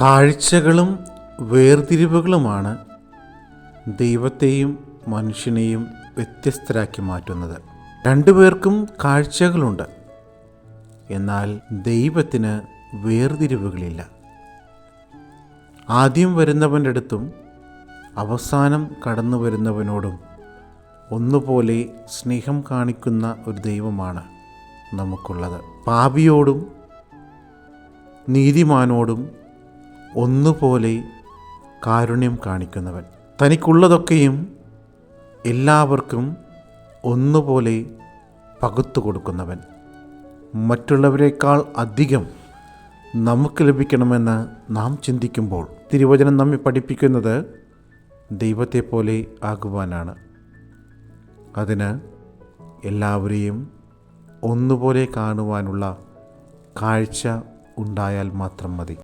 കാഴ്ചകളും വേർതിരിവുകളുമാണ് ദൈവത്തെയും മനുഷ്യനെയും വ്യത്യസ്തരാക്കി മാറ്റുന്നത്. രണ്ടുപേർക്കും കാഴ്ചകളുണ്ട്, എന്നാൽ ദൈവത്തിന് വേർതിരിവുകളില്ല. ആദ്യം വരുന്നവൻ്റെ അടുത്തും അവസാനം കടന്നു വരുന്നവനോടും ഒന്നുപോലെ സ്നേഹം കാണിക്കുന്ന ഒരു ദൈവമാണ് നമുക്കുള്ളത്. പാപിയോടും നീതിമാനോടും ഒന്നുപോലെ കാരുണ്യം കാണിക്കുന്നവൻ, തനിക്കുള്ളതൊക്കെയും എല്ലാവർക്കും ഒന്നുപോലെ പകുത്തു കൊടുക്കുന്നവൻ, മറ്റുള്ളവരെക്കാൾ അധികം നമുക്ക് ലഭിക്കണമെന്ന് നാം ചിന്തിക്കുമ്പോൾ തിരുവചനം നമ്മെ പഠിപ്പിക്കുന്നത് ദൈവത്തെ പോലെ ആകുവാനാണ്. അതിന് എല്ലാവരെയും ഒന്നുപോലെ കാണുവാനുള്ള കാഴ്ച ഉണ്ടായാൽ മാത്രം മതി.